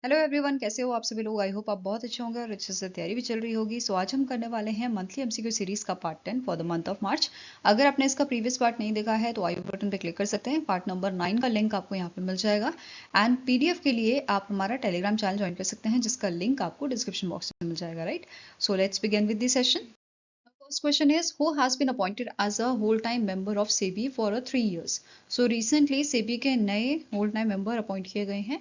Hello everyone, कैसे हो आप सभी लोग। आई होप आप बहुत अच्छे होंगे और अच्छे से तैयारी भी चल रही होगी। सो आज हम करने वाले हैं मंथली एमसीक्यू सीरीज का part 10 for the month of March. अगर आपने इसका प्रीवियस पार्ट नहीं देखा है तो आई बटन पे क्लिक कर सकते हैं। पार्ट नंबर 9 का लिंक आपको यहाँ पे मिल जाएगा एंड पीडीएफ के लिए आप हमारा टेलीग्राम चैनल ज्वाइन कर सकते हैं जिसका लिंक आपको डिस्क्रिप्शन बॉक्स में मिल जाएगा। Right, so let's begin with this session. First question is, who has been appointed as a whole-time member of SEBI for a 3 years? So recently SEBI के नए whole-time member appoint किए गए हैं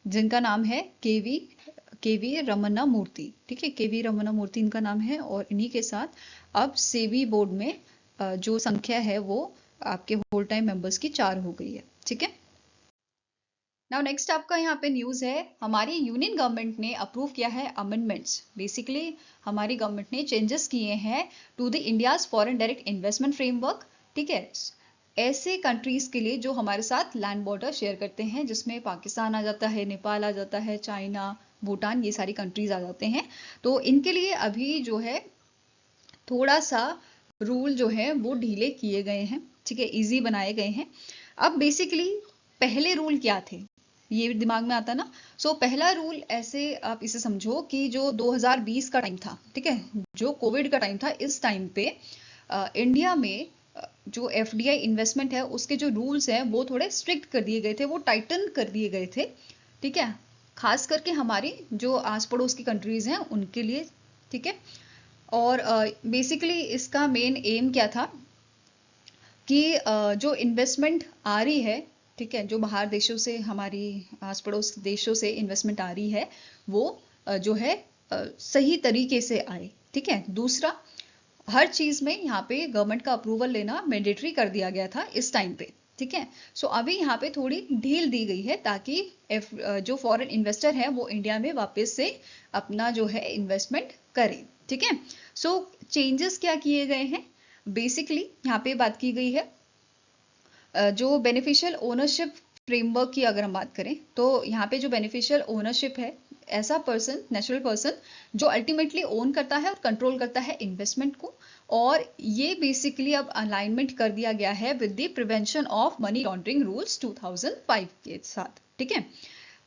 जिनका नाम है केवी रमन्ना मूर्ति। ठीक है, केवी रमन्ना मूर्ति इनका नाम है और इन्हीं के साथ अब सेबी बोर्ड में जो संख्या है वो आपके होल टाइम मेंबर्स की 4 हो गई है। ठीक है, नाउ नेक्स्ट आपका यहाँ पे न्यूज़ है, हमारी यूनियन गवर्नमेंट ने अप्रूव किया है अमेंडमेंट्स। बेसिकली हमारी गवर्नमेंट ने चेंजेस किए हैं to the India's foreign direct investment framework. ठीक है, ऐसे कंट्रीज के लिए जो हमारे साथ लैंड बॉर्डर शेयर करते हैं, जिसमें पाकिस्तान आ जाता है, नेपाल आ जाता है, चाइना, भूटान, ये सारी कंट्रीज आ जाते हैं। तो इनके लिए अभी जो है थोड़ा सा रूल जो है वो ढीले किए गए हैं। ठीक है, इजी बनाए गए हैं। अब बेसिकली पहले रूल क्या थे ये दिमाग में आता ना। सो पहला रूल ऐसे आप इसे समझो कि जो 2020 का टाइम था, ठीक है, जो कोविड का टाइम था, इस टाइम पे इंडिया में जो एफडीआई इन्वेस्टमेंट है उसके जो रूल्स हैं वो थोड़े स्ट्रिक्ट कर दिए गए थे, वो टाइटन कर दिए गए थे। ठीक है, खास करके हमारी जो आस पड़ोस की कंट्रीज हैं उनके लिए। ठीक है, और बेसिकली इसका मेन एम क्या था कि जो इन्वेस्टमेंट आ रही है, ठीक है, जो बाहर देशों से, हमारी आस पड़ोस देशों से इन्वेस्टमेंट आ रही है वो जो है सही तरीके से आए। ठीक है, दूसरा, हर चीज में यहाँ पे गवर्नमेंट का अप्रूवल लेना मैंडेटरी कर दिया गया था इस टाइम पे। ठीक है, सो अभी यहाँ पे थोड़ी ढील दी गई है ताकि जो फॉरेन इन्वेस्टर है वो इंडिया में वापस से अपना जो है इन्वेस्टमेंट करें। ठीक है, सो चेंजेस क्या किए गए हैं, बेसिकली यहाँ पे बात की गई है जो बेनिफिशियल ओनरशिप फ्रेमवर्क की अगर हम बात करें तो यहाँ पे जो बेनिफिशियल ओनरशिप है, ऐसा पर्सन, नेचुरल पर्सन जो अल्टीमेटली ओन करता है और कंट्रोल करता है इन्वेस्टमेंट को, और ये बेसिकली अब अलाइनमेंट कर दिया गया है with the prevention of money laundering rules 2005 के साथ। ठीक है,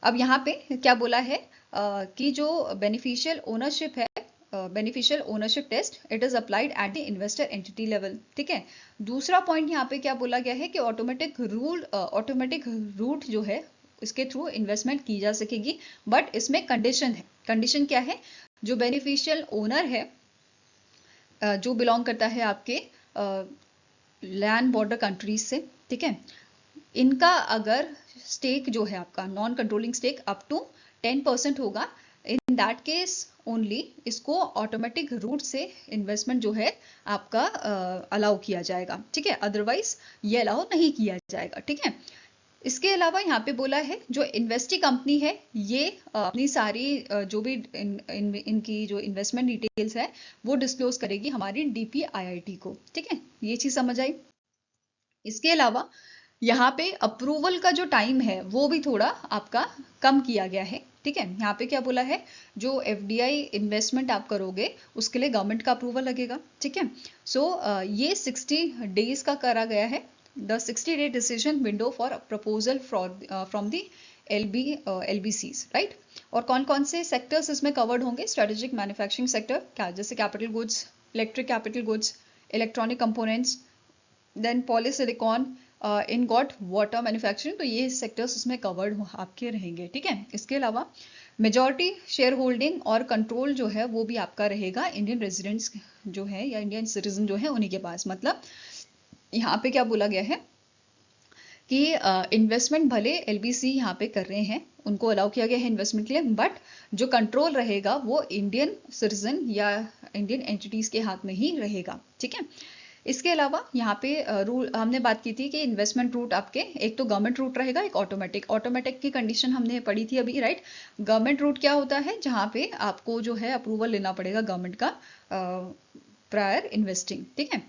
अब यहाँ पे क्या बोला है कि जो बेनिफिशियल ओनरशिप है, beneficial ownership test it is applied at the investor entity level. ठीक है, दूसरा पॉइंट यहाँ पे क्या बोला गया है कि ऑटोमेटिक रूट जो है इसके थ्रू इन्वेस्टमेंट की जा सकेगी, बट इसमें कंडीशन है। कंडीशन क्या है, जो बेनिफिशियल ओनर है जो बिलोंग करता है आपके लैंड बॉर्डर कंट्रीज से, ठीक है, इनका अगर स्टेक जो है आपका non controlling stake up to 10% होगा, इन दैट केस ओनली इसको ऑटोमेटिक रूट से इन्वेस्टमेंट जो है आपका अलाउ किया जाएगा। ठीक है, अदरवाइज ये अलाउ नहीं किया जाएगा। ठीक है, इसके अलावा यहाँ पे बोला है जो इन्वेस्टी कंपनी है ये अपनी सारी जो भी इनकी जो इन्वेस्टमेंट डिटेल्स है वो डिस्क्लोज करेगी हमारी डीपीआईआईटी को। ठीक है, ये चीज समझ आई। इसके अलावा यहाँ पे अप्रूवल का जो टाइम है वो भी थोड़ा आपका कम किया गया है। ठीक है, यहाँ पे क्या बोला है, जो एफडीआई इन्वेस्टमेंट आप करोगे उसके लिए गवर्नमेंट का अप्रूवल लगेगा। ठीक है, सो ये 60 डेज का करा गया है, the 60-day decision window for proposal from the LBCs. Right, और कौन कौन से सेक्टर्स इसमें कवर्ड होंगे, स्ट्रेटेजिक मैन्युफैक्चरिंग सेक्टर, क्या जैसे capital goods, electric capital goods, electronic components, then polysilicon, ingot wafer manufacturing, तो ये सेक्टर्स उसमें कवर्ड आपके रहेंगे। ठीक है, इसके अलावा मेजॉरिटी शेयर होल्डिंग और कंट्रोल जो है वो भी आपका रहेगा इंडियन रेजिडेंट्स जो है या इंडियन सिटीजन जो है उन्हीं के पास। मतलब यहाँ पे क्या बोला गया है कि इन्वेस्टमेंट भले एलबीसी यहाँ पे कर रहे हैं, उनको अलाउ किया गया है इन्वेस्टमेंट के लिए, बट जो कंट्रोल रहेगा वो इंडियन सिटीजन या इंडियन एंटिटीज के हाथ में ही रहेगा। ठीक है, इसके अलावा यहाँ पे रूल हमने बात की थी कि इन्वेस्टमेंट रूट आपके एक तो गवर्नमेंट रूट रहेगा, एक ऑटोमेटिक की कंडीशन हमने पढ़ी थी अभी। राइट, गवर्नमेंट रूट क्या होता है, जहाँ पे आपको जो है अप्रूवल लेना पड़ेगा गवर्नमेंट का प्रायर इन्वेस्टिंग। ठीक है,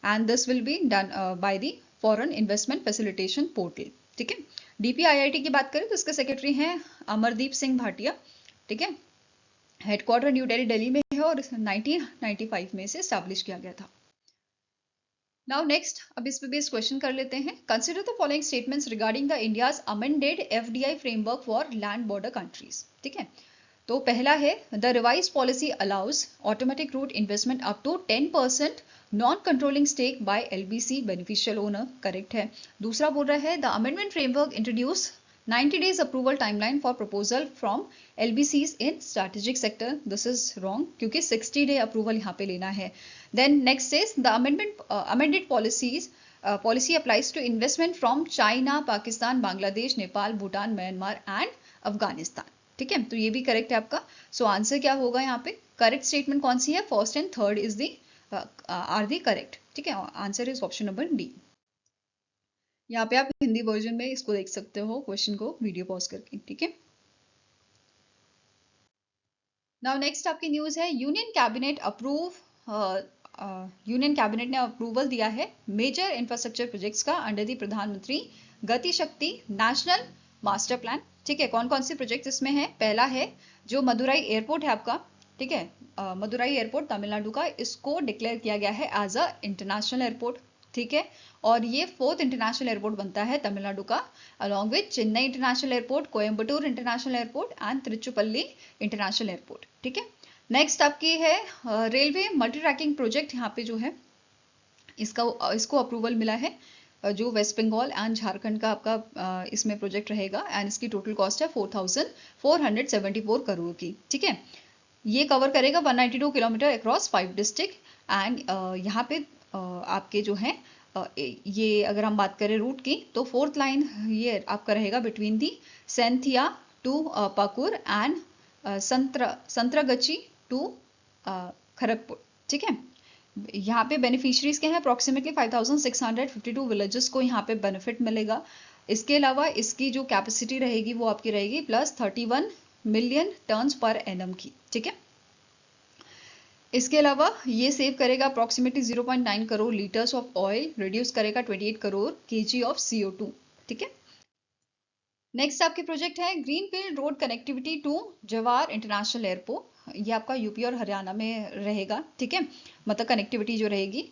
and this will be done by the foreign investment facilitation portal. ठीक है, डीपीआईआईटी की बात करें तो इसके सेक्रेटरी हैं अमरदीप सिंह भाटिया। ठीक है, हेडक्वार्टर न्यू दिल्ली में है और 1995 में इसे स्टैब्लिश किया गया था। नाउ नेक्स्ट, अब इस पे बेस क्वेश्चन कर लेते हैं। Consider the following statements regarding the India's amended FDI framework for land border countries. ठीक है, तो पहला है the revise policy allows automatic route investment up to 10% non controlling stake by LBC beneficial owner, correct है। दूसरा बोल रहा है the amendment framework introduce 90 days approval timeline for proposal from LBCs in strategic sector. This is wrong क्योंकि 60 day approval यहाँ पे लेना है। Then next is the amended policy applies to investment from China, Pakistan, Bangladesh, Nepal, Bhutan, Myanmar and Afghanistan. ठीक है, तो ये भी करेक्ट है आपका। सो आंसर क्या होगा यहाँ पे? करेक्ट स्टेटमेंट कौन सी है? First and third is the are the correct. ठीक है, answer is option number D. यहाँ पे आप हिंदी वर्जन में इसको देख सकते हो, क्वेश्चन को वीडियो पॉज करके। ठीक है, नाउ नेक्स्ट आपकी न्यूज है यूनियन कैबिनेट ने अप्रूवल दिया है मेजर इंफ्रास्ट्रक्चर प्रोजेक्ट्स का अंडर दी प्रधानमंत्री गति शक्ति नेशनल मास्टर प्लान। ठीक है, कौन कौन से प्रोजेक्ट इसमें है? पहला है जो मदुराई एयरपोर्ट है आपका। ठीक है, मदुराई एयरपोर्ट तमिलनाडु का, इसको डिक्लेयर किया गया है एज अ इंटरनेशनल एयरपोर्ट। ठीक है, और ये 4th इंटरनेशनल एयरपोर्ट बनता है तमिलनाडु का, along with Chennai international airport, Coimbatore international airport and Tiruchirappalli international airport. ठीक है, नेक्स्ट आपकी है रेलवे मल्टी ट्रैकिंग प्रोजेक्ट। यहाँ पे जो है इसको अप्रूवल मिला है, जो वेस्ट बंगाल एंड झारखंड का आपका इसमें प्रोजेक्ट रहेगा एंड इसकी टोटल कॉस्ट है 4,474 करोड़ की। ठीक है, ये कवर करेगा 192 किलोमीटर अक्रॉस 5 डिस्ट्रिक्ट एंड यहाँ पे आपके जो है ये अगर हम बात करें रूट की, तो 4th लाइन ये आपका रहेगा between the Sainthia to Pakur and Santragachi to Kharagpur. ठीक है, यहाँ पे बेनिफिशियरीज के हैं अप्रोक्सीमेटली 5,652 विलेजेस को यहाँ पे बेनिफिट मिलेगा। इसके अलावा इसकी जो कैपेसिटी रहेगी वो आपकी रहेगी plus 31 million turns per annum की। ठीक है, इसके अलावा ये सेव करेगा approximately 0.9 crore litres of oil, reduce करेगा 28 करोड़ केजी ऑफ CO2। ठीक है, नेक्स्ट आपके प्रोजेक्ट है greenfield road connectivity to Jawahar international airport. ये आपका यूपी और हरियाणा में रहेगा। ठीक है, मतलब कनेक्टिविटी जो रहेगी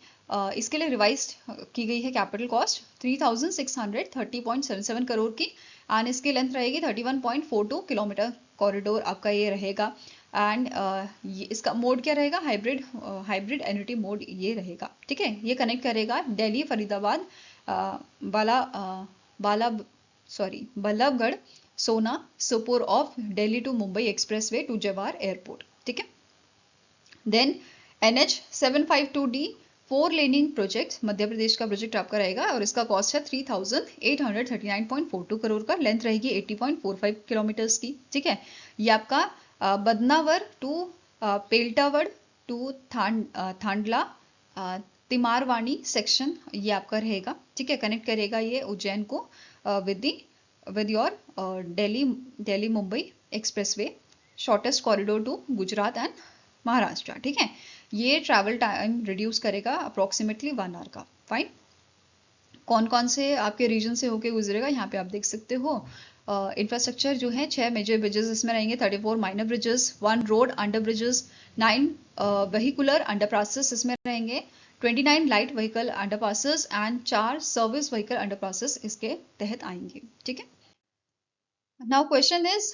इसके लिए रिवाइज की गई है कैपिटल कॉस्ट 3,630.77 करोड़ की एंड इसकी लेंथ रहेगी 31.42 किलोमीटर कॉरिडोर आपका ये रहेगा एंड इसका मोड क्या रहेगा? हाइब्रिड एन्युटी मोड ये रहेगा। ठीक है, ये कनेक्ट करेगा Delhi Faridabad Ballabhgarh Sohna spur of Delhi to Mumbai expressway to Jawahar airport. ठीक है, then NH752D 4 laning project Madhya Pradesh का प्रोजेक्ट आपका रहेगा और इसका कॉस्ट है 3,839.42 करोड़ का, लेंथ रहेगी 80.45 किलोमीटर्स की। ठीक है, ये आपका Badnawar to पेल्टावड़ to Thandla तिमारवानी section ये आपका रहेगा। ठीक है, कनेक्ट करेगा ये उज्जैन को with your Delhi Mumbai expressway, shortest corridor to Gujarat and Maharashtra. ठीक है, ये ट्रैवल टाइम रिड्यूस करेगा अप्रोक्सीमेटली 1 आवर का। फाइन, कौन कौन से आपके रीजन से होके गुजरेगा यहाँ पे आप देख सकते हो। इंफ्रास्ट्रक्चर जो है 6 मेजर ब्रिजेस इसमें रहेंगे, 34 minor bridges, 1 road under bridges, 9 vehicular underpasses इसमें रहेंगे, 29 light vehicle underpasses and 4 service vehicle underpasses इसके तहत आएंगे। ठीक है, now question is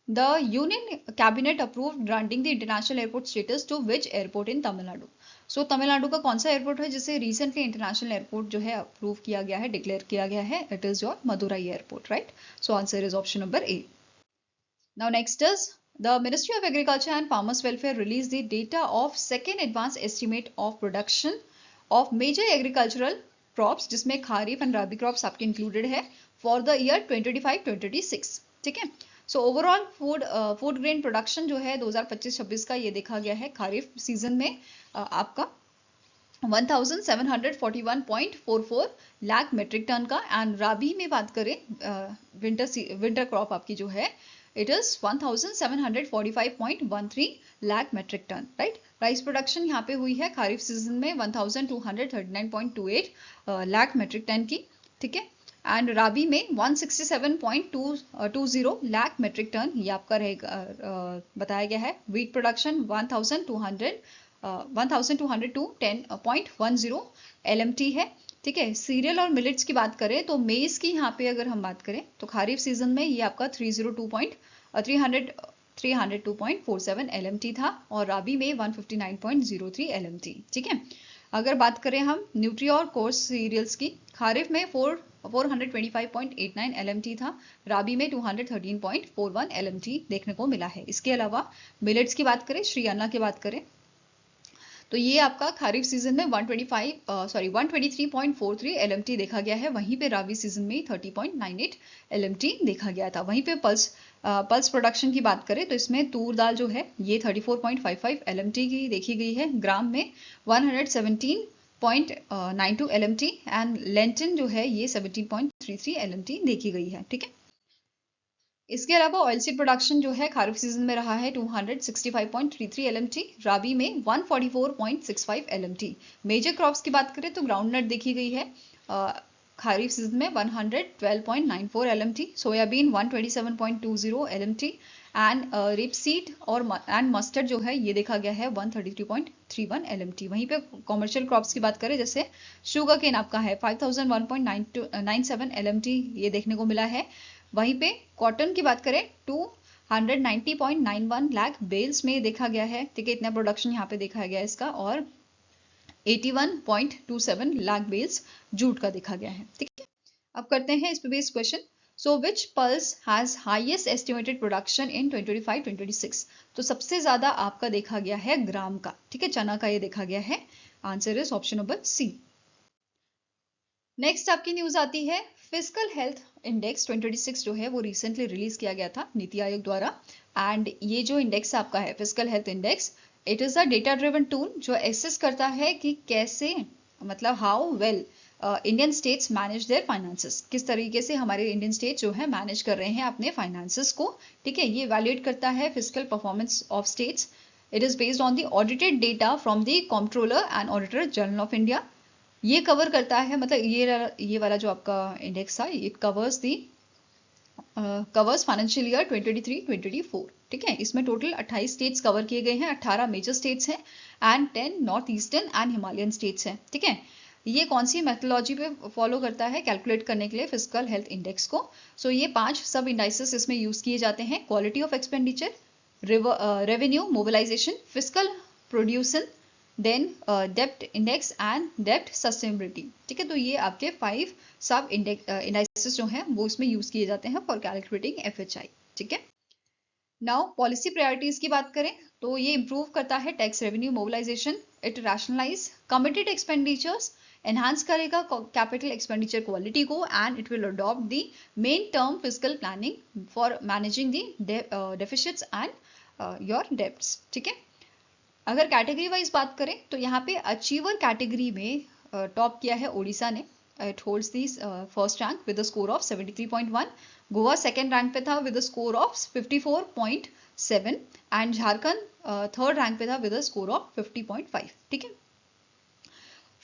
the union cabinet approved granting the international airport status to which airport in Tamil Nadu. So Tamil Nadu का कौन सा एयरपोर्ट है जिसे रिसेंटली इंटरनेशनल एयरपोर्ट जो है अप्रूव किया गया है, डिक्लेयर किया गया है? It is your Madurai airport, right? So answer is option number A. Now next is the ministry of agriculture and farmers welfare release the data of second advance estimate of production of major agricultural crops, जिसमें kharif and rabi crops आपके included है for the year 2025-2026। ठीक है, so overall food grain production जो है 2025-26 का ये देखा गया है खारिफ सीजन में आपका 1741.44 लाख मेट्रिक टन का, एंड राबी में बात करें विंटर क्रॉप आपकी जो है it is 1745.13 lakh metric tonne, right? Rice production यहाँ पे हुई है खारिफ सीजन में 1239.28 लाख मेट्रिक टन की। ठीक है, एंड राबी में 167.20 लाख मेट्रिक टन ये आपका रहेगा बताया गया है। वीट प्रोडक्शन 1200 1200 टू 10.10 LMT है। ठीक है, सीरियल और मिलेट्स की बात करें तो मेज की यहाँ पे अगर हम बात करें तो खरीफ सीजन में ये आपका 302.47 LMT था और राबी में 159.03 LMT। ठीक है, अगर बात करें हम न्यूट्री और कोर्स सीरियल्स की, खरीफ में 425.89 LMT था, राबी में 213.41 LMT देखने को मिला है। इसके अलावा मिलेट्स की बात करें, श्री अन्ना की बात करें तो ये आपका खरीफ सीजन में 123.43 LMT देखा गया है। वहीं पे राबी सीजन में 30.98 LMT देखा गया था। वहीं पे पल्स प्रोडक्शन की बात करें तो इसमें तूर दाल जो है ये 34.55 LMT की देखी गई है, ग्राम में 117.92 LMT एंड लेंटिन जो है ये 17.33 LMT देखी गई है। ठीक है, इसके अलावा ऑयल सीड प्रोडक्शन जो है खरीफ सीजन में रहा है 265.33 LMT, राबी में 144.65 LMT। मेजर क्रॉप्स की बात करें तो ग्राउंडनट देखी गई है खरीफ सीजन में 112.94 LMT, soybean 127.20 LMT and rapeseed और मस्टर्ड जो है ये देखा गया है 133.31 LMT। वहीं पे कॉमर्शियल क्रॉप्स की बात करें जैसे शुगर केन आपका है 5001.97 LMT ये देखने को मिला है। वहीं पे कॉटन की बात करें 290.91 लाख बेल्स में देखा गया है। ठीक है, इतना प्रोडक्शन यहाँ पे देखा गया है इसका, और 81.27 लाख बेल्स जूट का देखा गया है। ठीक है, अब करते हैं इस पे based question. So which pulse has highest estimated production in 2025-26? तो सबसे ज्यादा आपका देखा गया है ग्राम का। ठीक है, चना का ये देखा गया है। Answer is option number C. Next आपकी न्यूज आती है फिजिकल हेल्थ इंडेक्स 2026 जो है वो रिसेंटली रिलीज किया गया था नीति आयोग द्वारा। एंड ये जो इंडेक्स आपका है physical health index, it is a data driven tool जो एसेस करता है कि कैसे, मतलब how well Indian states manage there finances, किस तरीके से हमारे इंडियन स्टेट जो है मैनेज कर रहे हैं अपने फाइनेंसेस को। ठीक है, ये इवैल्यूएट करता है physical performance of states. It is based on the audited data from the controller and auditor general of India. ये कवर करता है, मतलब ये वाला जो आपका इंडेक्स था इट कवर्स फाइनेंशियल ईयर 2023-2024। ठीक है, इसमें टोटल 28 स्टेट्स कवर किए गए हैं, 18 मेजर स्टेट्स हैं and 10 north eastern and Himalayan states हैं। ठीक है, ये कौन सी मेथोलॉजी पे फॉलो करता है कैलकुलेट करने के लिए फिजिकल हेल्थ इंडेक्स को? सो ये 5 सब इंडाइसेस इसमें यूज किए जाते हैं: quality of expenditure, revenue mobilisation, physical प्रोड्यूसन, then dept index and dept sustainability. ठीक है, तो ये आपके 5 सब इंडाइसेस जो हैं वो इसमें यूज किए जाते हैं फॉर कैलकुलेटिंग FHI। ठीक है, नाउ पॉलिसी प्रायोरिटीज की बात करें तो ये इंप्रूव करता है tax revenue mobilisation, it rationalise committed expenditures, enhance करेगा कैपिटल एक्सपेंडिचर क्वालिटी को and it will adopt the main term fiscal planning for managing the deficits and your debts. ठीक है, अगर कैटेगरी वाइज बात करें तो यहाँ पे अचीवर कैटेगरी में टॉप किया है ओडिशा ने। It holds the first rank with a score of 73.1। Goa second rank पे था with a score of 54.7 and Jharkhand third rank पे था विद अ स्कोर ऑफ 50.5। ठीक है,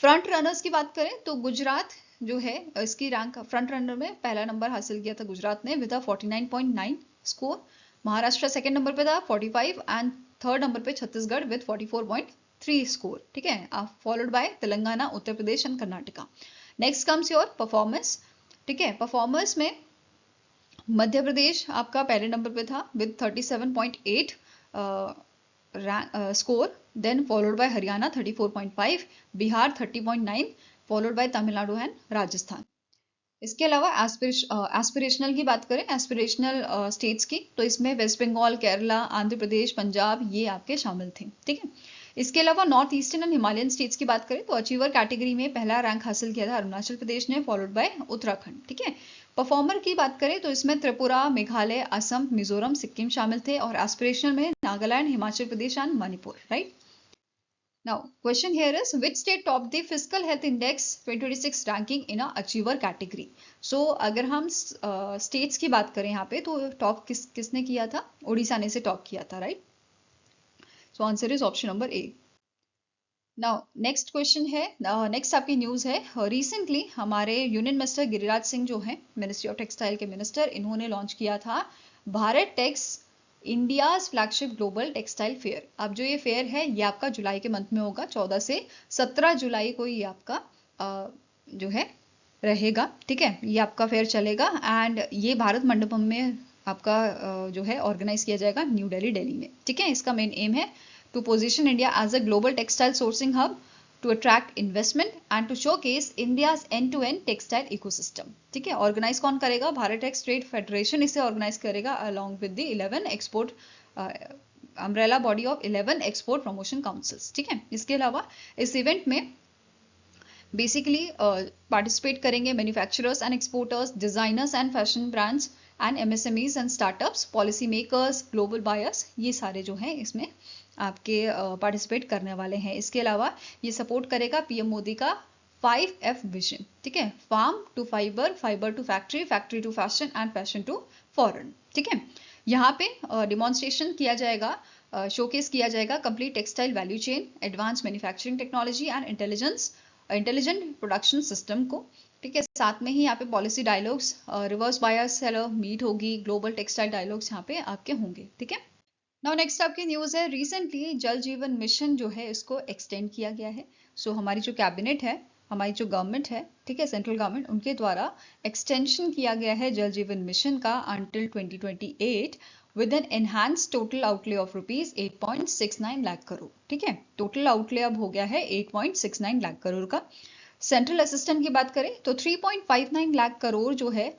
फ्रंट रनर्स की बात करें तो गुजरात जो है इसकी रैंक फ्रंट रनर में पहला नंबर हासिल किया था गुजरात ने with a 49.9 score. Maharashtra second number पे था 45 एंड थर्ड नंबर पे छत्तीसगढ़ विद 44.3 स्कोर। ठीक है, followed by Telangana, Uttar Pradesh and Karnataka. Next comes your performance. ठीक है, परफॉर्मेंस में मध्य प्रदेश आपका पहले नंबर पे था with 37.8 score, then followed by Haryana 34.5, Bihar 30.9, followed by Tamil Nadu and Rajasthan. इसके अलावा एस्पिरेशनल की बात करें, एस्पिरेशनल स्टेट्स की, तो इसमें वेस्ट बंगाल, केरला, आंध्र प्रदेश, पंजाब ये आपके शामिल थे। ठीक है, इसके अलावा north eastern and Himalayan states की बात करें तो अचीवर कैटेगरी में पहला रैंक हासिल किया था अरुणाचल प्रदेश ने, फॉलोड बाय उत्तराखंड। ठीक है, परफॉर्मर की बात करें तो इसमें त्रिपुरा, मेघालय, असम, मिजोरम, सिक्किम शामिल थे और एस्पिरेशनल में Nagaland, Himachal Pradesh and Manipur. Right, now question here is which state topped the fiscal health index 2026 ranking in a achiever category? so अगर हम states की बात करें यहाँ पे तो टॉप किसने किया था? ओडिशा ने से टॉप किया था। Right, so answer is option number A. Now next question है, नेक्स्ट आपकी न्यूज है, रिसेंटली हमारे यूनियन मिनिस्टर गिरिराज सिंह जो है मिनिस्ट्री ऑफ टेक्सटाइल के मिनिस्टर, इन्होंने लॉन्च किया था Bharat Tex India's flagship global textile fair. अब जो ये फेयर है ये आपका जुलाई के मंथ में होगा, 14 से 17 जुलाई को ये आपका जो है रहेगा। ठीक है, ये आपका फेयर चलेगा एंड ये भारत मंडपम में आपका जो है ऑर्गेनाइज किया जाएगा न्यू दिल्ली, दिल्ली में। ठीक है, इसका मेन एम है to position India as a global textile sourcing hub, to attract investment and to showcase India's end to end textile ecosystem. ठीक है, ऑर्गेनाइज कौन करेगा? भारत टेक्स ट्रेड फेडरेशन इसे ऑर्गेनाइज करेगा along with the 11 export umbrella body of 11 export promotion councils. ठीक है, इसके अलावा इस इवेंट में बेसिकली पार्टिसिपेट करेंगे manufacturers and exporters, designers and fashion brands and MSMEs and startups, policy makers, global buyers, ये सारे जो हैं इसमें आपके पार्टिसिपेट करने वाले हैं। इसके अलावा ये सपोर्ट करेगा पीएम मोदी का 5F विजन। ठीक है, farm to fibre, fibre to factory, factory to fashion and fashion to foreign. ठीक है, यहाँ पे डिमॉन्स्ट्रेशन किया जाएगा, शोकेस किया जाएगा complete textile value chain, advance manufacturing technology and intelligent production system को। ठीक है, साथ में ही यहाँ पे policy dialogues, reverse buyers seller meet होगी, ग्लोबल टेक्सटाइल डायलॉग्स यहाँ पे आपके होंगे। ठीक है, नाउ नेक्स्ट आपकी न्यूज है, रिसेंटली जल जीवन मिशन जो है इसको एक्सटेंड किया गया है। सो हमारी जो कैबिनेट है, हमारी जो गवर्नमेंट है, ठीक है, सेंट्रल गवर्नमेंट, उनके द्वारा एक्सटेंशन किया गया है जल जीवन मिशन का until 2028 with an enhance total outlay of rupees 8.69 lakh crore. ठीक है, टोटल आउटले अब हो गया है 8.69 लाख करोड़ का। सेंट्रल असिस्टेंट की बात करें तो 3.59 लाख करोड़ जो है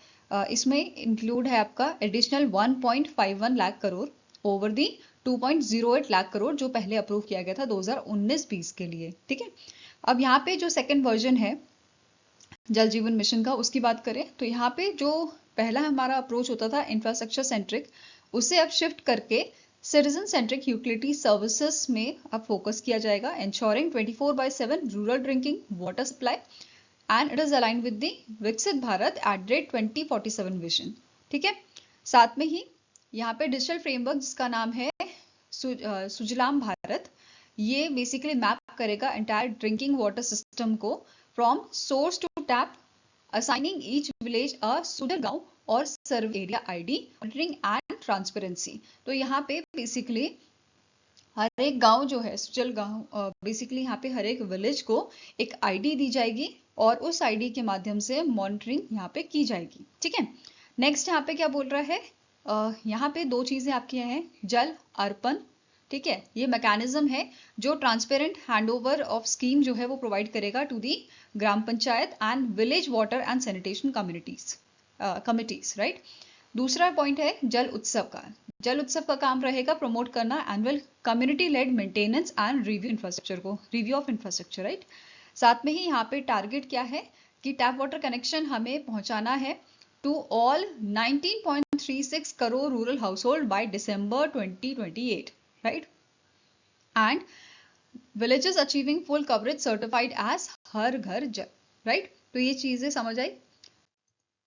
इसमें इंक्लूड है आपका additional 1.51 lakh crore over the 2.08 lakh crore जो पहले अप्रूव किया गया था 2019-20 के लिए। ठीक है, अब यहाँ पे जो सेकंड वर्जन है जल जीवन मिशन का उसकी बात करें तो यहाँ पे जो पहला हमारा अप्रोच होता था इंफ्रास्ट्रक्चर सेंट्रिक, उसे अब शिफ्ट करके सिटीजन सेंट्रिक यूटिलिटी सर्विसेज में अब फोकस किया जाएगा, ensuring 24/7 rural drinking water supply and it is align with the विकसित भारत @2047 विजन। ठीक है, साथ में ही यहाँ पे डिजिटल फ्रेमवर्क जिसका नाम है सुजलाम भारत, ये बेसिकली मैप करेगा एंटायर ड्रिंकिंग वाटर सिस्टम को from source to tap, assigning each village a सुदर गांव और survey area ID, monitoring and transparency. तो यहाँ पे बेसिकली हर एक गांव जो है सुजल गांव, बेसिकली यहाँ पे हर एक विलेज को एक आईडी दी जाएगी और उस आईडी के माध्यम से मॉनिटरिंग यहाँ पे की जाएगी। ठीक है, नेक्स्ट यहाँ पे क्या बोल रहा है, यहाँ पे दो चीजें आपकी हैं, जल अर्पण। ठीक है, ये मैकेनिज्म है जो ट्रांसपेरेंट हैंडओवर ऑफ स्कीम जो है वो प्रोवाइड करेगा to the gram panchayat and village water and sanitation committees, right. दूसरा पॉइंट है जल उत्सव का। जल उत्सव का काम रहेगा प्रमोट करना annual community lead maintenance and review of infrastructure, right. साथ में ही यहाँ पे टारगेट क्या है कि टैप वाटर कनेक्शन हमें पहुंचाना है to all 19.36 crore rural household by December 2028, right? And villages achieving full coverage certified as हर घर जल, right? तो ये चीजें समझ आई।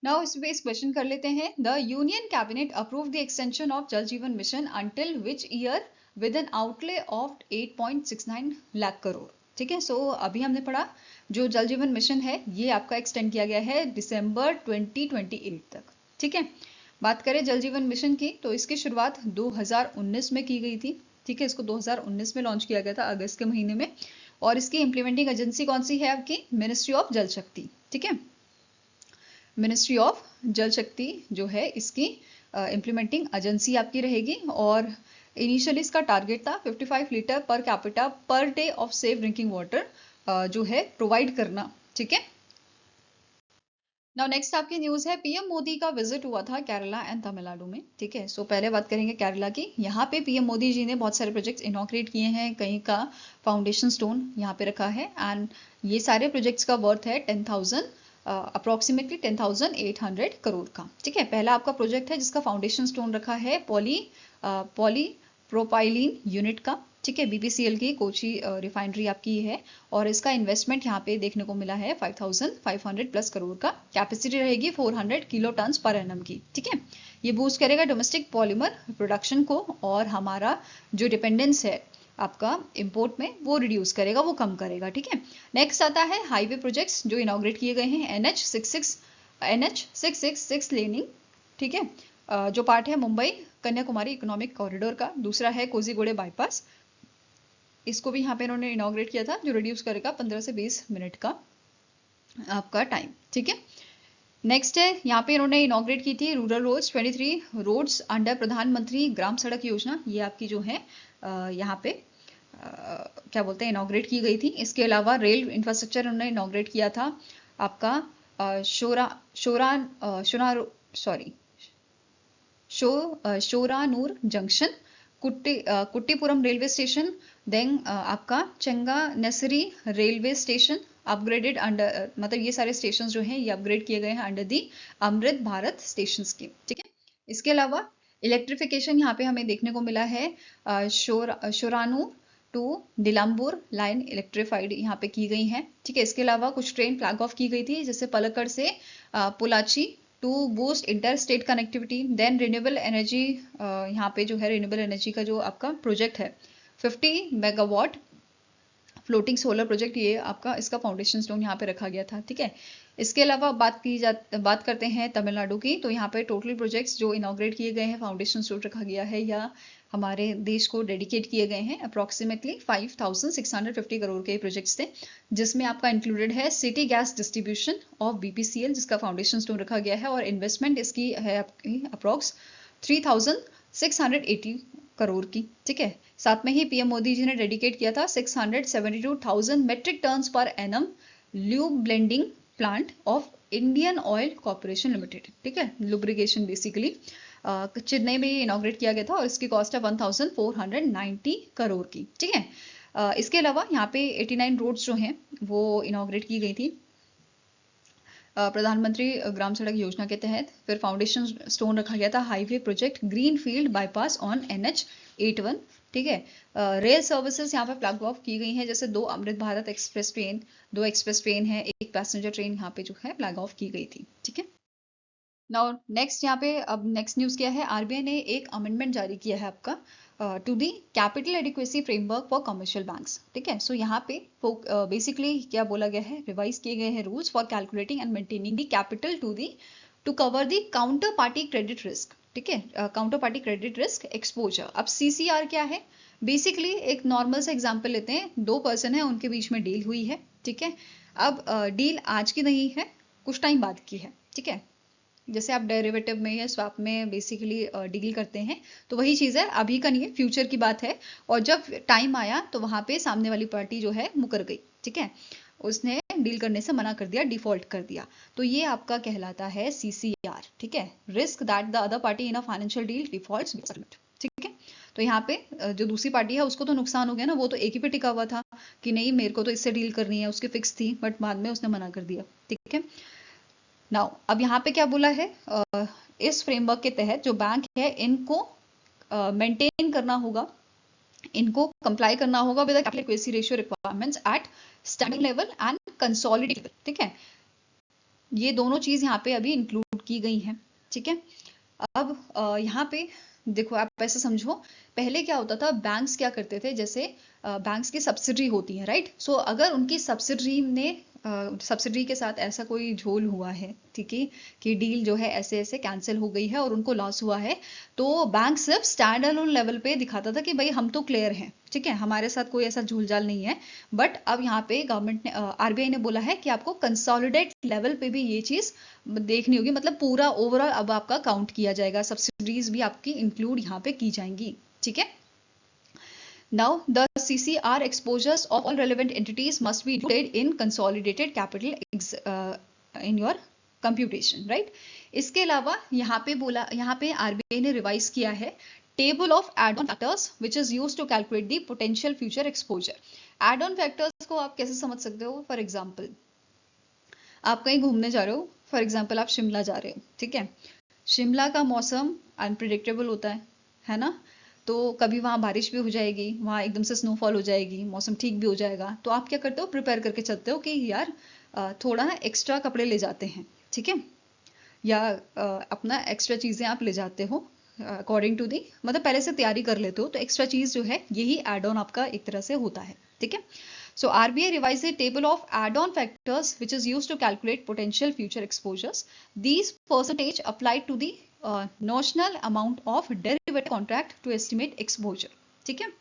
Now इस पे क्वेश्चन कर लेते हैं, the Union Cabinet approved the extension of Jal Jeevan Mission until which year with an outlay of 8.69 lakh crore। ठीक है, सो अभी हमने पढ़ा जो जल जीवन मिशन है ये आपका एक्सटेंड किया गया है दिसंबर 2028 तक। ठीक है, बात करें जल जीवन मिशन की तो इसकी शुरुआत 2019 में की गई थी। ठीक है, इसको 2019 में लॉन्च किया गया था अगस्त के महीने में, और इसकी इंप्लीमेंटिंग एजेंसी कौन सी है आपकी? मिनिस्ट्री ऑफ जल शक्ति। ठीक है, मिनिस्ट्री ऑफ जल शक्ति जो है इसकी इंप्लीमेंटिंग एजेंसी आपकी रहेगी, और इनिशियली इसका टारगेट था 55 litre per capita per day of safe drinking water जो है प्रोवाइड करना। ठीक है, नाउ नेक्स्ट आपकी न्यूज है, पीएम मोदी का विजिट हुआ था केरला एंड तमिलनाडु में। ठीक है, सो पहले बात करेंगे केरला की। यहाँ पे पीएम मोदी जी ने बहुत सारे प्रोजेक्ट्स इनॉग्रेट किए हैं, कहीं का फाउंडेशन स्टोन यहाँ पे रखा है, एंड ये सारे प्रोजेक्ट्स का वर्थ है अप्रोक्सीमेटली 10,800 करोड़ का। ठीक है, पहला आपका प्रोजेक्ट है जिसका फाउंडेशन स्टोन रखा है पॉलीप्रोपाइलीन यूनिट का। ठीक है, बीपीसीएल की कोची रिफाइनरी आपकी है, और इसका इन्वेस्टमेंट यहाँ पे देखने को मिला है 5,500 प्लस करोड़ का। कैपेसिटी रहेगी 400 किलो टन पर एनम की। ठीक है, ये बूस्ट करेगा डोमेस्टिक पॉलीमर प्रोडक्शन को, और हमारा जो डिपेंडेंस है आपका इंपोर्ट में वो रिड्यूस करेगा, वो कम करेगा। ठीक है, नेक्स्ट आता है हाईवे प्रोजेक्ट्स जो इनॉग्रेट किए गए हैं। NH 666 लेनिंग, ठीक है, जो पार्ट है मुंबई कन्याकुमारी इकोनॉमिक कॉरिडोर का, दूसरा है कोझीकोड बाईपास, इसको भी यहाँ पे इन्होंने इनॉग्रेट किया था, जो रिड्यूस करेगा 15 से 20 मिनट का आपका टाइम, ठीक है। नेक्स्ट है, यहाँ पे इन्होंने इनॉग्रेट की थी रूरल रोड्स 23 रोड्स अंडर प्रधानमंत्री ग्राम सड़क योजना, ये आपकी जो है यहाँ पे क्या बोलते हैं इनॉग्रेट की गई थी। इसके अलावा रेल इंफ्रास्ट्रक्चर उन्होंने इनॉग्रेट किया था आपका Shoranur junction, Kuttippuram railway station, then आपका Changanassery railway station upgraded under, मतलब ये सारे स्टेशन जो हैं ये अपग्रेड किए गए हैं under the Amrit Bharat station scheme, ठीक है। इसके अलावा इलेक्ट्रिफिकेशन यहाँ पे हमें देखने को मिला है, शोरानू टू नीलांबूर लाइन इलेक्ट्रीफाइड यहाँ पे की गई है, ठीक है। इसके अलावा कुछ ट्रेन फ्लैग ऑफ की गई थी, जैसे पलक्कड़ से Pollachi to boost inter state connectivity. Then renewable energy, यहाँ पे जो है रिन्यूएबल एनर्जी का जो आपका प्रोजेक्ट है 50 मेगावाट फ्लोटिंग सोलर प्रोजेक्ट, ये आपका इसका फाउंडेशन स्टोन यहाँ पे रखा गया था, ठीक है। इसके अलावा बात करते हैं तमिलनाडु की, तो यहाँ पे टोटल प्रोजेक्ट्स जो इनॉग्रेट किए गए हैं, फाउंडेशन स्टोन रखा गया है या हमारे देश को डेडिकेट किए गए हैं, अप्रॉक्सीमेटली 5650 करोड़ के प्रोजेक्ट्स थे, जिसमें आपका इंक्लूडेड है city gas distribution of BPCL, जिसका फाउंडेशन स्टोन रखा गया है, और इन्वेस्टमेंट इसकी है आपकी अप्रॉक्स 3680 करोड़ की, ठीक है। साथ में ही PM मोदी जी ने डेडिकेट किया था 672,000 metric tonnes per annum lube blending plant of Indian Oil Corporation Limited, ठीक है, लुब्रिकेशन बेसिकली चेन्नई में इनॉग्रेट किया गया था, और इसकी कॉस्ट है 1490 करोड़ की, ठीक है। इसके अलावा यहाँ पे 89 रोड्स जो हैं वो इनॉग्रेट की गई थी प्रधानमंत्री ग्राम सड़क योजना के तहत। फिर फाउंडेशन स्टोन रखा गया था highway project green field bypass on NH81, ठीक है। रेल सर्विसेज यहाँ पे फ्लैग ऑफ की गई हैं, जैसे 2 Amrit Bharat express train, 2 express train है, 1 पैसेंजर ट्रेन यहाँ पे जो है फ्लैग ऑफ की गई थी, ठीक है। नाउ नेक्स्ट यहाँ पे अब नेक्स्ट न्यूज़ क्या है, RBI ने एक अमेंडमेंट जारी किया है आपका to the capital adequacy framework for commercial banks, ठीक है। सो यहाँ पे बेसिकली क्या बोला गया है, रिवाइज किए गए हैं rules for calculating and maintaining the capital to cover the counter party credit risk, ठीक है, counter party credit risk exposure. अब CCR क्या है, बेसिकली एक नॉर्मल सा एग्जाम्पल लेते हैं, 2 पर्सन है, उनके बीच में डील हुई है, ठीक है। अब डील आज की नहीं है, कुछ टाइम बाद की है, ठीक है। जैसे आप डेरिवेटिव में या स्वैप में बेसिकली डील करते हैं, तो वही चीज़ है, अभी का नहीं है, फ्यूचर की बात है। और जब टाइम आया तो वहां पे सामने वाली पार्टी जो है मुकर गई, ठीक है, उसने डील करने से मना कर दिया, डिफॉल्ट कर दिया, तो ये आपका कहलाता है CCR, ठीक है, risk that the other party in a financial deal defaults, ठीक है। तो यहाँ पे जो दूसरी पार्टी है उसको तो नुकसान हो गया ना, वो तो एक ही पे टिका हुआ था कि नहीं मेरे को तो इससे डील करनी है, उसकी फिक्स थी, बट बाद में उसने मना कर दिया, ठीक है। नाउ अब यहाँ पे क्या बोला है, इस फ्रेमवर्क के तहत जो बैंक है इनको मेंटेन करना होगा, इनको कंप्लाई करना होगा with capital adequacy ratio requirements at standing level and consolidated level, ठीक है। ये दोनों चीज यहाँ पे अभी इंक्लूड की गई हैं, ठीक है। अब यहाँ पे देखो, आप ऐसे समझो, पहले क्या होता था, बैंक्स क्या करते थे, जैसे बैंक्स की सब्सिडी होती है, राइट। सो अगर उनकी सब्सिडी के साथ ऐसा कोई झोल हुआ है, ठीक है, कि डील जो है ऐसे ऐसे कैंसिल हो गई है और उनको लॉस हुआ है, तो बैंक सिर्फ स्टैंड अलोन लेवल पे दिखाता था कि भाई हम तो क्लियर हैं, ठीक है, हमारे साथ कोई ऐसा झूलझाल नहीं है। बट अब यहाँ पे गवर्नमेंट ने RBI ने बोला है कि आपको कंसोलिडेट लेवल पे भी ये चीज देखनी होगी, मतलब पूरा ओवरऑल अब आपका काउंट किया जाएगा, सब्सिडीज भी आपकी इंक्लूड यहाँ पे की जाएंगी, ठीक है। Now, the CCR exposures of all relevant entities must be included in consolidated capital in your computation, right? इसके अलावा यहाँ पे RBI ने रिवाइज किया है table of add-on factors which is used to calculate the potential future exposure. Add-on factors को आप कैसे समझ सकते हो, फॉर एग्जाम्पल आप कहीं घूमने जा रहे हो, फॉर एग्जाम्पल आप शिमला जा रहे हो, ठीक है, शिमला का मौसम अनप्रिडिक्टेबल होता है ना, तो कभी वहाँ बारिश भी हो जाएगी, वहाँ एकदम से स्नोफॉल हो जाएगी, मौसम ठीक भी हो जाएगा, तो आप क्या करते हो, प्रिपेयर करके चलते हो कि यार थोड़ा ना एक्स्ट्रा कपड़े ले जाते हैं, ठीक है, या अपना एक्स्ट्रा चीज़ें आप ले जाते हो अकॉर्डिंग टू दी, मतलब पहले से तैयारी कर लेते हो, तो एक्स्ट्रा चीज़ जो है यही एड ऑन आपका एक तरह से होता है, ठीक है। So RBI revised a table of add-on factors which is used to calculate potential future exposures. These percentage applied to the notional amount of derivative contract to estimate exposure. ठीक है,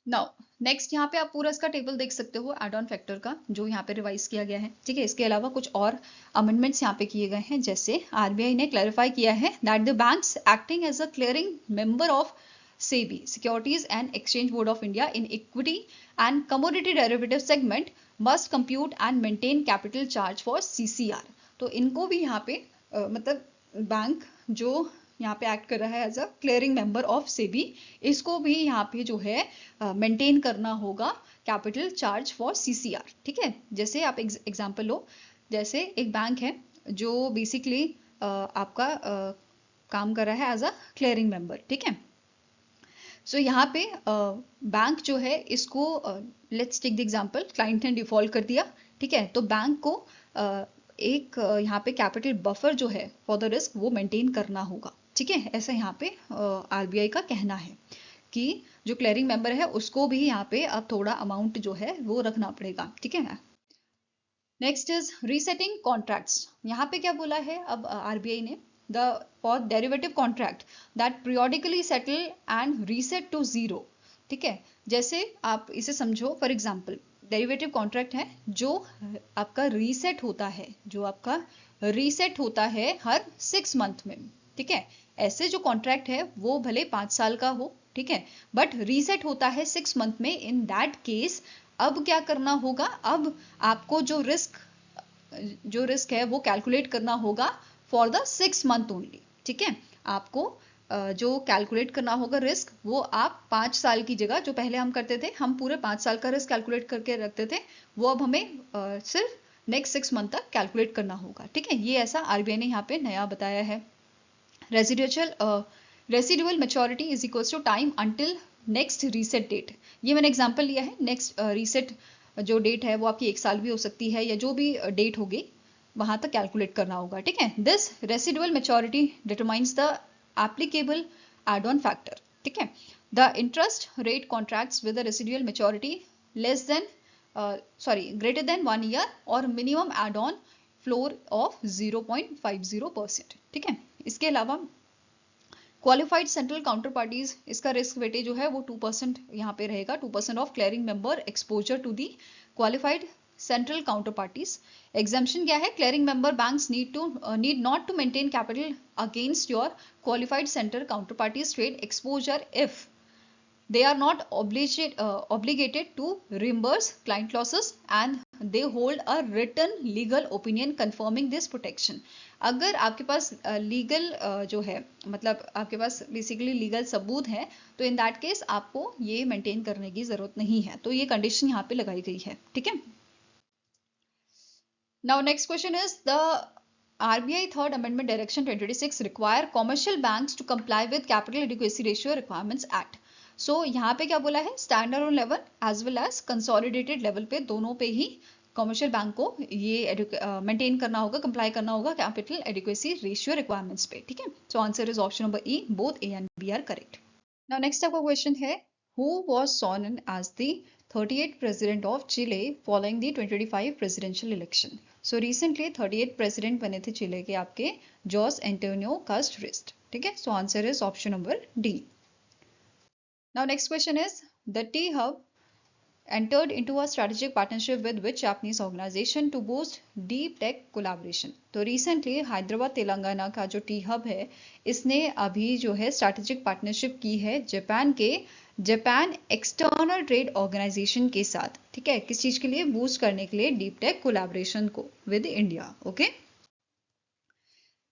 नाउ नेक्स्ट यहाँ पे आप पूरा इसका table देख सकते हो एड ऑन फैक्टर का, जो यहाँ पे रिवाइज किया गया है। ठीक है, इसके अलावा कुछ और अमेंडमेंट्स यहाँ पे किए गए हैं, जैसे आरबीआई ने क्लैरिफाई किया है that the banks acting as a clearing member of SEBI, Securities and Exchange Board of India, in equity and commodity derivative segment must compute and maintain capital charge for CCR। तो इनको भी यहाँ पे मतलब bank जो यहाँ पे act कर रहा है as a clearing member of SEBI, इसको भी यहाँ पे जो है मेंटेन करना होगा कैपिटल चार्ज फॉर CCR। ठीक है, जैसे आप एग्जांपल लो, जैसे एक बैंक है जो बेसिकली आपका काम कर रहा है एज अ क्लियरिंग मेंबर। ठीक है, सो यहाँ पे बैंक जो है इसको let's take the example, client ने डिफॉल्ट कर दिया। ठीक है, तो बैंक को एक यहाँ पे कैपिटल बफर जो है फॉर द रिस्क वो मेंटेन करना होगा। ठीक है, ऐसा यहाँ पे आरबीआई का कहना है कि जो क्लियरिंग मेंबर है उसको भी यहाँ पे अब थोड़ा अमाउंट जो है वो रखना पड़ेगा। ठीक है, नेक्स्ट इज रीसेटिंग कॉन्ट्रैक्ट्स। यहाँ पे क्या बोला है अब आरबीआई ने, the for derivative contract that periodically settle and reset to zero। ठीक है, जैसे आप इसे समझो, फॉर एग्जांपल डेरिवेटिव कॉन्ट्रैक्ट है जो आपका रीसेट होता है, जो आपका रीसेट होता है हर 6 मंथ में। ठीक है, ऐसे जो कॉन्ट्रैक्ट है वो भले 5 साल का हो, ठीक है, बट रीसेट होता है 6 मंथ में। इन दैट केस अब क्या करना होगा, अब आपको जो रिस्क है वो कैलकुलेट करना होगा फॉर द 6 मंथ ओनली। ठीक है, आपको जो कैलकुलेट करना होगा रिस्क, वो आप 5 साल की जगह, जो पहले हम करते थे, हम पूरे 5 साल का रिस्क कैलकुलेट करके रखते थे, वो अब हमें सिर्फ नेक्स्ट 6 मंथ तक कैलकुलेट करना होगा। ठीक है, ये ऐसा आरबीआई ने यहाँ पे नया बताया है। Residual maturity is equals to time until next reset date. ये मैंने एग्जाम्पल लिया है, नेक्स्ट रीसेट जो डेट है वो आपकी 1 साल भी हो सकती है, या जो भी डेट होगी वहां तक कैलकुलेट करना होगा। ठीक है, this residual maturity determines the applicable add on factor. ठीक है, the interest rate contracts with the residual maturity greater than 1 year और minimum add on floor of 0.50%। ठीक है, इसके अलावा क्वालिफाइड सेंट्रल काउंटर पार्टीज, इसका रिस्क वेटेज जो है वो 2% यहाँ पे रहेगा, 2% of clearing member exposure to the qualified central counter parties. Exemption क्या है, clearing member banks need not to maintain capital against your qualified central counter parties trade exposure if they are not obligated to reimburse client losses and they hold a written legal opinion confirming this protection। अगर आपके पास legal जो है, मतलब आपके पास basically legal सबूत है, तो इन that case आपको ये मेंटेन करने की जरूरत नहीं है। तो ये कंडीशन यहाँ पे लगाई गई है। ठीक है, now next question is the RBI Third Amendment Direction 2026 require commercial banks to comply with Capital Adequacy Ratio Requirements Act। So यहाँ पे क्या बोला है, standard on level as well as consolidated level पे, दोनों पे ही कमर्शियल बैंक को ये मेंटेन करना होगा, कंप्लाई करना होगा कैपिटल एडिक्वेसी रेशियो रिक्वायरमेंट्स पे। ठीक है, so answer is option number E, both A and B are correct. Now next आपका क्वेश्चन है, who was sworn in as the 38th president of Chile following the 2025 presidential election. So recently 38 president बने थे चिले के आपके, Jos Antonio कास्ट्रिस्ट। ठीक है, so answer is option number D. Now next question is, the T-Hub entered into a strategic partnership with which Japanese organization to boost deep tech collaboration। तो recently Hyderabad Telangana का जो T-Hub है, इसने अभी जो है स्ट्रैटेजिक पार्टनरशिप की है जापान के जापान एक्सटर्नल ट्रेड ऑर्गेनाइजेशन के साथ। ठीक है, किस चीज के लिए, बूस्ट करने के लिए डीप टेक कोलैबोरेशन को विद इंडिया। ओके,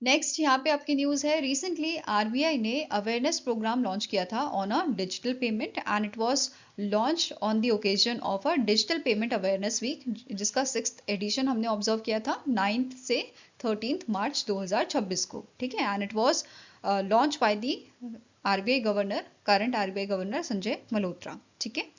नेक्स्ट यहाँ पे आपकी न्यूज है, रिसेंटली आरबीआई ने अवेयरनेस प्रोग्राम लॉन्च किया था on a digital payment and it was launch on the occasion of a digital payment awareness week, जिसका 6th एडिशन हमने ऑब्जर्व किया था 9th से 13th मार्च 2026 को। ठीक है, and it was launch by the RBI governor, current RBI governor Sanjay Malhotra. ठीक है,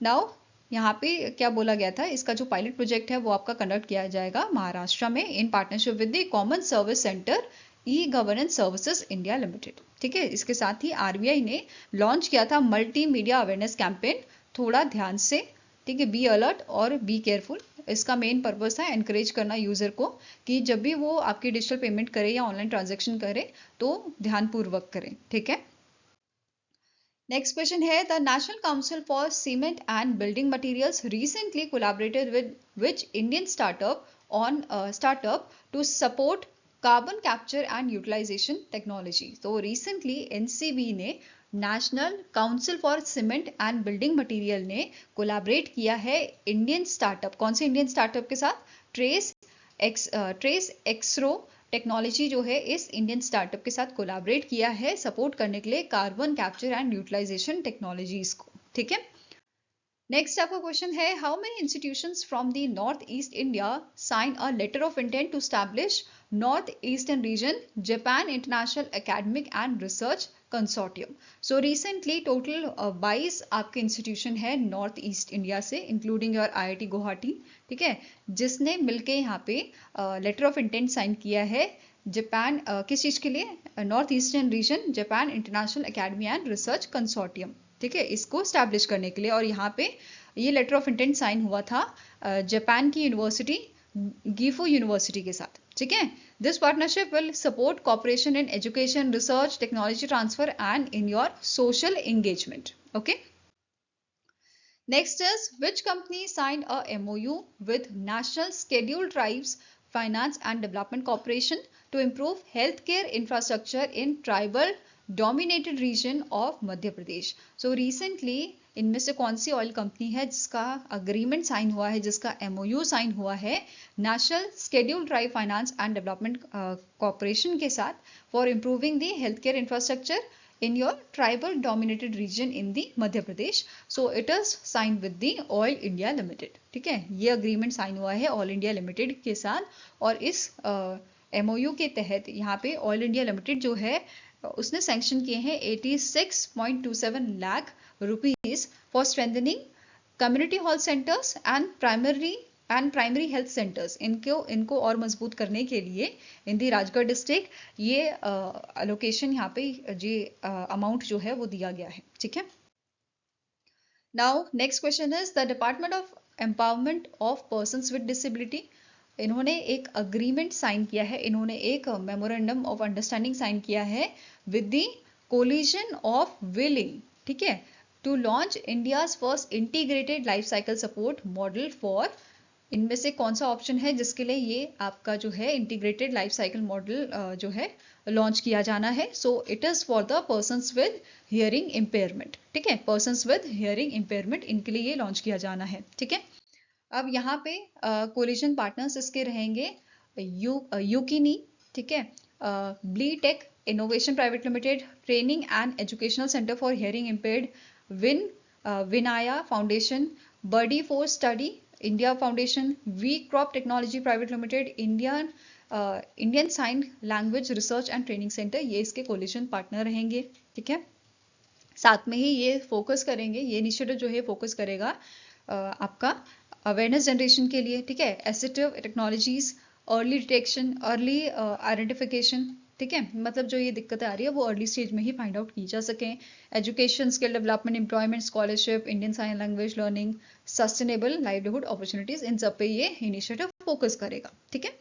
नाउ यहाँ पे क्या बोला गया था, इसका जो पायलट प्रोजेक्ट है वो आपका कंडक्ट किया जाएगा महाराष्ट्र में in partnership with the common service centre e governance services India limited. ठीक है, इसके साथ ही आरबीआई ने लॉन्च किया था मल्टी मीडिया अवेयरनेस कैंपेन, थोड़ा ध्यान से, ठीक है, बी अलर्ट और बी केयरफुल, इसका मेन पर्पस था एनकरेज करना यूजर को कि जब भी वो आपकी डिजिटल पेमेंट करे या ऑनलाइन ट्रांजेक्शन करे तो ध्यानपूर्वक करें, ठीक है। नेक्स्ट क्वेश्चन है, the national council for cement and building materials recently collaborated with which Indian startup to support carbon capture and utilisation technology. तो रिसेंटली एनसीबी ने, national council for cement and building material ने collaborate किया है Indian startup, कौन से Indian startup के साथ, trace एक्सरो technology जो है इस इंडियन स्टार्टअप के साथ कोलैबोरेट किया है सपोर्ट करने के लिए carbon capture and utilisation technologies को, ठीक है। नेक्स्ट आपका क्वेश्चन है, how many institutions from the north east India sign a letter of intent to establish north eastern region Japan international academic and research consortium. So recently total 22 आपके institution है north east India से, including your IIT Guwahati, ठीक है, जिसने मिलके यहाँ पे letter of intent sign किया है जापान किस चीज के लिए, north eastern region Japan international academy and research consortium, ठीक है, इसको स्टैब्लिश करने के लिए। और यहाँ पे ये लेटर ऑफ इंटेंट साइन हुआ था जापान की यूनिवर्सिटी गीफू यूनिवर्सिटी के साथ, ठीक है। This partnership will support cooperation in education, research, technology transfer and in your social engagement, okay. Next is, which company signed a MOU with National Scheduled Tribes Finance and Development Corporation to improve healthcare infrastructure in tribal dominated region of Madhya Pradesh. So recently इनमें से कौन सी oil company है जिसका agreement sign हुआ है, जिसका MOU sign हुआ है national scheduled tribe finance and development corporation के साथ for improving the health care infrastructure in your tribal dominated region in the Madhya Pradesh. So it is signed with the Oil India Limited, ठीक है, ये agreement sign हुआ है oil India limited के साथ। और इस MOU के तहत यहाँ पे ऑयल इंडिया लिमिटेड जो है उसने सैंक्शन किए हैं 86.27 lakh rupees for strengthening community health centres and primary health centres, इनको और मजबूत करने के लिए इन दी राजगढ़ डिस्ट्रिक्ट ये अलोकेशन यहाँ पे ये अमाउंट जो है वो दिया गया है, ठीक है। Now next question is, the department of empowerment of persons with disability, इन्होंने एक अग्रीमेंट साइन किया है, इन्होंने एक मेमोरेंडम ऑफ अंडरस्टैंडिंग साइन किया है with the collision of willing, ठीक है, to launch India's first integrated life cycle support model for, इनमें से कौन सा ऑप्शन है जिसके लिए ये आपका जो है इंटीग्रेटेड लाइफ साइकिल मॉडल जो है लॉन्च किया जाना है। So it is for the persons with hearing impairment, ठीक है, पर्सन्स विद हियरिंग इम्पेयरमेंट इनके लिए ये लॉन्च किया जाना है, ठीक है। अब यहाँ पे कोलिजन पार्टनर्स इसके रहेंगे यूकिनी, ठीक है, ब्ली tech innovation private limited, training and educational centre for hearing impaired, Vinaya foundation, बर्डी फॉर स्टडी इंडिया फाउंडेशन, वी crop technology private limited, Indian sign language research and training centre, ये इसके कोलिशन पार्टनर रहेंगे, ठीक है। साथ में ही ये फोकस करेंगे, ये इनिशिएटिव जो है फोकस करेगा आपका अवेयरनेस जनरेशन के लिए, ठीक है, assistive technologies, early detection, early identification, ठीक है, मतलब जो ये दिक्कतें आ रही है वो अर्ली स्टेज में ही फाइंड आउट की जा सकें, education, skill development, employment, scholarship, Indian sign language learning, sustainable livelihood opportunities, इन सब पे ये इनिशिएटिव फोकस करेगा, ठीक है।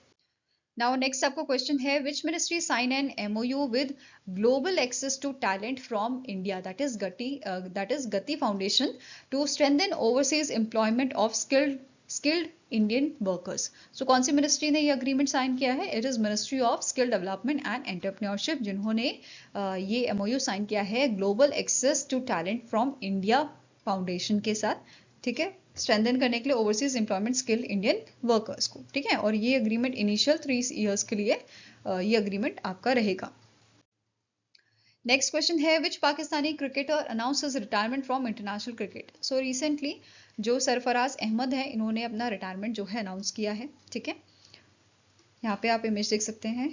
नाउ नेक्स्ट आपको क्वेश्चन है, which ministry sign an MOU with global access to talent from India, that is Gati foundation to strengthen overseas employment of skilled Indian workers. So कौन सी मिनिस्ट्री ने ये अग्रीमेंट साइन किया है, it is ministry of skill development and entrepreneurship, जिन्होंने ये MOU sign किया है global access to talent from India foundation के साथ, ठीक है, स्ट्रेंथन करने के लिए overseas employment skill Indian workers को, ठीक है। और ये अग्रीमेंट इनिशियल 3 इयर्स के लिए ये अग्रीमेंट आपका रहेगा। नेक्स्ट क्वेश्चन है, which Pakistani cricketer announces retirement from international cricket. So recently जो सरफराज अहमद है इन्होंने अपना रिटायरमेंट जो है अनाउंस किया है, ठीक है, यहाँ पे आप इमेज देख सकते हैं।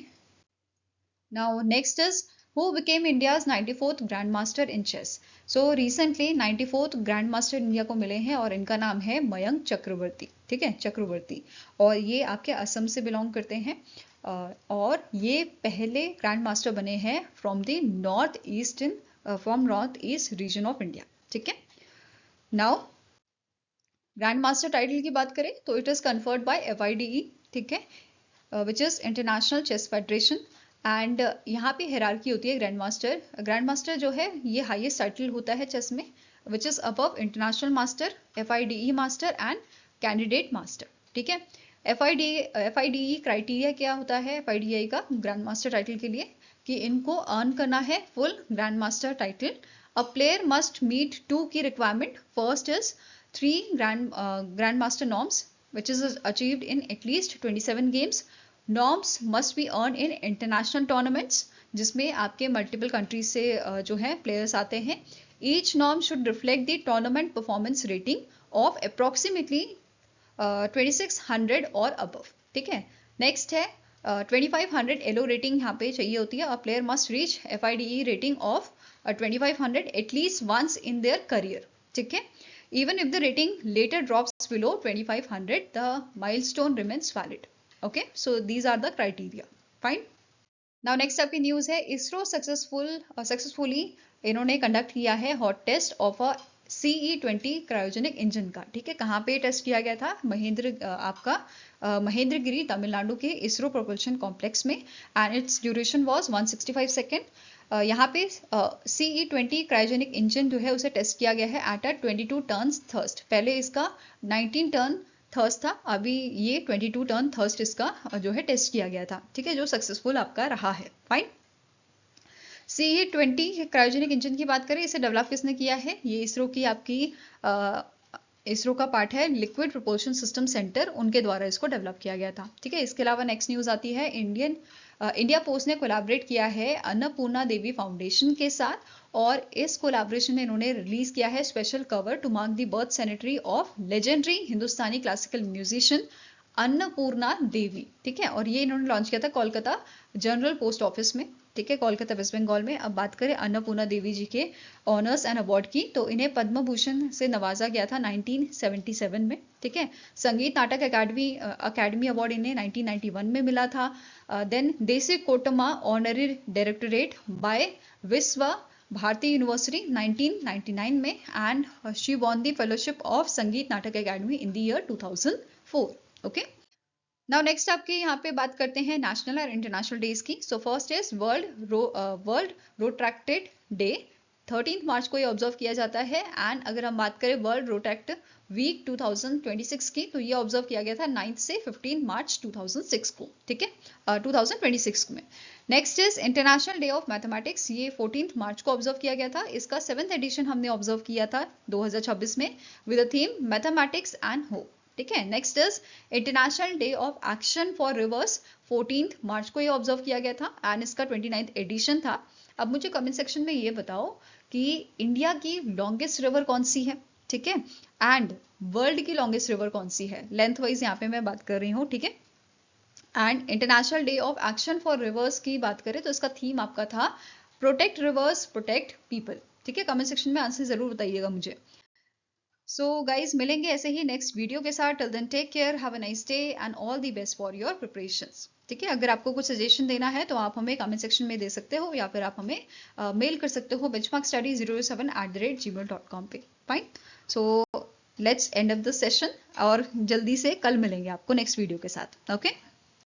Now next is, who became India's 94th Grandmaster in chess. So recently 94th Grandmaster India को मिले हैं और इनका नाम है मयंक चक्रवर्ती, ठीक है, चक्रवर्ती, और ये आपके असम से बिलोंग करते हैं और ये पहले ग्रैंड मास्टर बने हैं from the north east region of India, ठीक है। नाउ ग्रैंड मास्टर टाइटल की बात करें तो it is conferred by FIDE, ठीक है, which is international chess federation. And यहाँ पे हायरार्की होती है ग्रैंड मास्टर। ग्रैंड मास्टर जो है ये हाईएस्ट टाइटल होता है चेस में, which is above international master, FIDE master and candidate master, ठीक है। FIDE क्राइटेरिया क्या होता है FIDE का ग्रैंड मास्टर टाइटल के लिए, कि इनको अर्न करना है full grand master title. A player must meet 2 की requirement. First is 3 grand master norms which is achieved in at least 27 games. Norms must be earned in international tournaments, जिसमें आपके multiple countries से जो है players आते हैं। Each norm should reflect the tournament performance rating of approximately 2600 और above, ठीक है। नेक्स्ट है 2500 एलो रेटिंग यहाँ पे चाहिए होती है। A player must reach FIDE rating of 2500 at least once in their career, ठीक है। Even if the rating later drops below 2500, the milestone remains valid. Okay, so these are the criteria. Fine. Now next आपकी news है, ISRO successfully इन्होंने conduct किया है hot test of a CE-20 cryogenic engine का, ठीक है। कहाँ पे टेस्ट किया गया था? महेंद्रगिरी तमिलनाडु के इसरो प्रोपल्शन कॉम्प्लेक्स में, and it's duration was 165 second. यहाँ पे CE-20 क्रायोजेनिक इंजन जो है उसे टेस्ट किया गया है एट अ 22 टर्न्स थर्स्ट। पहले इसका 19 टर्न थर्स्ट था, अभी ये 22 टर्न थर्स्ट इसका जो है टेस्ट किया गया था, ठीक है, जो सक्सेसफुल आपका रहा है। फाइन। CE-20 क्रायोजेनिक इंजन की बात करें, इसे डेवलप किसने किया है? ये इसरो की आपकी इसरो का पार्ट है लिक्विड प्रोपल्शन सिस्टम सेंटर, उनके द्वारा इसको डेवलप किया गया था, ठीक है। इसके अलावा नेक्स्ट न्यूज आती है, इंडिया पोस्ट ने कोलैबोरेट किया है अन्नपूर्णा देवी फाउंडेशन के साथ, और इस कोलैबोरेशन में इन्होंने रिलीज किया है special cover to mark the birth centenary of legendary Hindustani classical musician Annapurna Devi, ठीक है। और ये इन्होंने लॉन्च किया था कोलकाता जनरल पोस्ट ऑफिस में, ठीक है, कोलकाता वेस्ट बंगाल में। अब बात करें अन्नपूर्णा देवी जी के ऑनर्स एंड अवार्ड की, तो इन्हें पद्म भूषण से नवाजा गया था 1977 में, ठीक है। संगीत नाटक अकादमी अवार्ड इन्हें 1991 में मिला था। देन देसी कोटमा ऑनरी डायरेक्टरेट बाय विश्व भारती यूनिवर्सिटी 1999 में, and she won the fellowship of Sangeet Natak Akademi in the year 2004। Okay, now next आपके यहाँ पे बात करते हैं नेशनल और इंटरनेशनल डेज की। So first is world Rotaract day, 13 March को ये ऑब्जर्व किया जाता है। एंड अगर हम बात करें वर्ल्ड रोट्रैक्ट वीक 2026 की, तो ये ऑब्जर्व किया गया था 9 से 15 मार्च 2006 को, ठीक है, 2026 में। Next is international day of mathematics, ये 14 मार्च को ऑब्जर्व किया गया था। इसका 7th एडिशन हमने ऑब्जर्व किया था 2026 में with the theme mathematics and hope, ठीक है। Next is international day of action for reverse, 14 मार्च को ये ऑब्जर्व किया गया था, एंड इसका 29th एडिशन था। अब मुझे कमेंट सेक्शन में ये बताओ कि इंडिया की लॉन्गेस्ट रिवर कौन सी है, ठीक है, एंड वर्ल्ड की लॉन्गेस्ट रिवर कौन सी है, लेंथ वाइज यहाँ पे मैं बात कर रही हूँ, ठीक है। And international day of action for reverse की बात करें तो इसका थीम आपका था प्रोटेक्ट रिवर्स प्रोटेक्ट पीपल, ठीक है। कमेंट सेक्शन में आंसर जरूर बताइएगा मुझे। सो गाइज मिलेंगे ऐसे ही नेक्स्ट वीडियो के साथ। Till then take care, have a nice day and all the best for your preparations, ठीक है। अगर आपको कुछ सजेशन देना है तो आप हमें कमेंट सेक्शन में दे सकते हो, या फिर आप हमें मेल कर सकते हो benchmarkstudy07@gmail.com पे। Fine, so let's end of the session, और जल्दी से कल मिलेंगे आपको नेक्स्ट वीडियो के साथ। ओके।